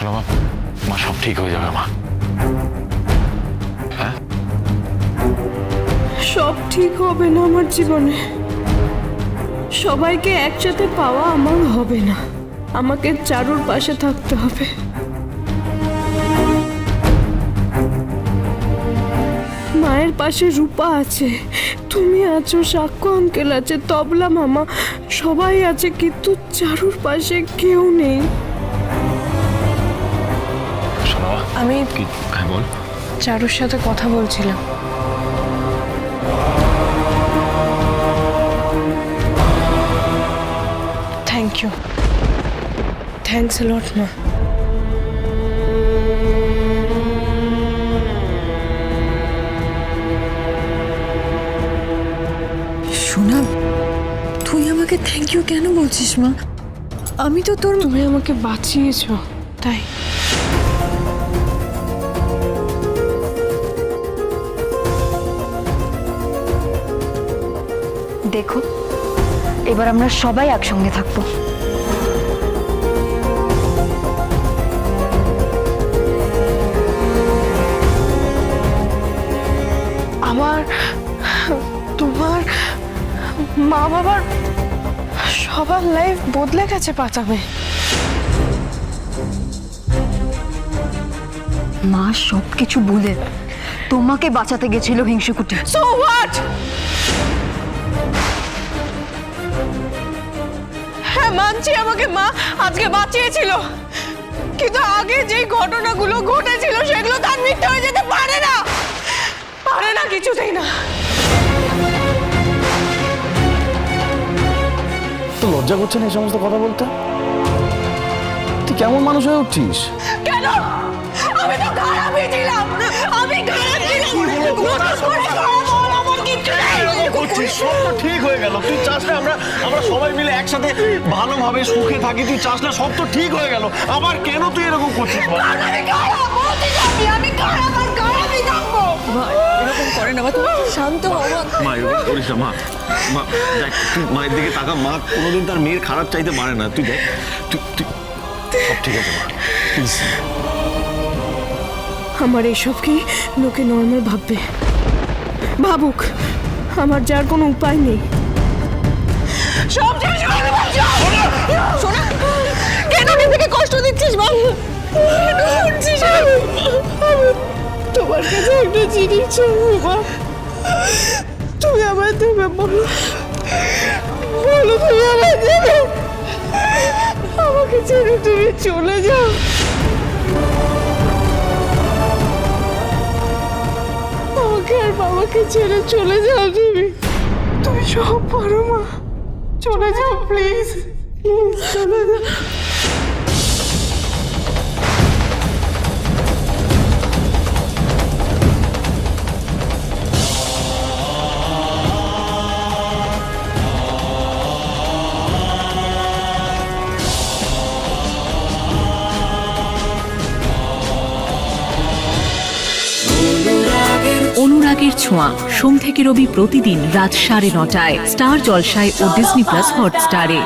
শোনো মা, মা সব ঠিক হয়ে যাবে মা। হ্যাঁ, সব ঠিক হবে না আমার জীবনে। সবাইকে একসাথে পাওয়া আমার হবে না, আমাকে চারুর পাশে থাকতে হবে। মায়ের পাশে রূপা আছে, তুমি আছো, সাক্ষ্য আঙ্কেল আছে, তবলা মামা, সবাই আছে, কিন্তু চারুর পাশে কেউ নেই। শোনো মা, আমি কি? হ্যাঁ বল। চারুর সাথে কথা বলছিলাম। থ্যাংক ইউ, থ্যাঙ্কস এ লট মা। সোনা, তুই আমাকে থ্যাংক ইউ কেন বলছিস মা? আমি তো তোর... তুমি আমাকে বাঁচিয়েছো, তাই। দেখো, এবার আমরা সবাই একসঙ্গে থাকবো। আমার, তোমার, মা বাবার সবার লাইফ বদলে গেছে পাতামে। মা সবকিছু ভুলে তোমাকে বাঁচাতে গেছিল হিংসুকুটি। So what? হ্যাঁ মানছি, আমাকে মা আজকে বাঁচিয়েছিল, কিন্তু আগে যে ঘটনাগুলো ঘটেছিল সেগুলো তার মিথ্যে হয়ে যেতে পারে না, পারে না, কিছুতেই না। তো লজ্জা করছে না এই সমস্ত কথা বলতে? তুই কেমন মানুষ হয়ে উঠছিস? কেন? আমি তো খারাপই ছিলাম, আমি খারাপ ছিলাম। আমার কিচ্ছু নেই। সব তো ঠিক হয়ে গেল। তুই চাস না আমরা আমরা সবাই মিলে একসাথে ভালোভাবে সুখে থাকি? তুই চাস না সব তো ঠিক হয়ে গেল? আবার কেন তুই এরকম করছিস? আমি খারাপ বলতে যাবি, আমি খারাপ আর খারাপই থাকবো। এরকম করে না মা, তুমি শান্ত হও মা। মা এরকম করিস না মা। মা দেখ, তুই মায়ের দিকে তাকা। মা কোনোদিন তার মেয়ের খারাপ চাইতে পারে না। তুই দেখ, তুই তুই সব ঠিক আছে মা, প্লিজ। আমার এসব কি লোকে নর্মাল ভাববে? ভাবুক, আমার যার কোনো উপায় নেই। সব শেষ হয়ে গেল। শোনা, কেন নিজেকে কষ্ট দিচ্ছিস বল? কেন করছিস? আমি তোমার কাছে একটা জিনিস চাইবো মা, তুমি আমায় দেবে? বলো, বলো তুমি আমায় দেবে? আমাকে ছেড়ে তুমি চলে যাও। আমাকে আর বাবাকে ছেড়ে চলে যাও তুমি, তুমি সব পারো মা, চলে যাও প্লিজ, প্লিজ চলে যাও। অনুরাগের ছোঁয়া সোম থেকে রবি প্রতিদিন রাত 9:30টায় স্টার জলসায় ও ডিজনি প্লাস হটস্টারে।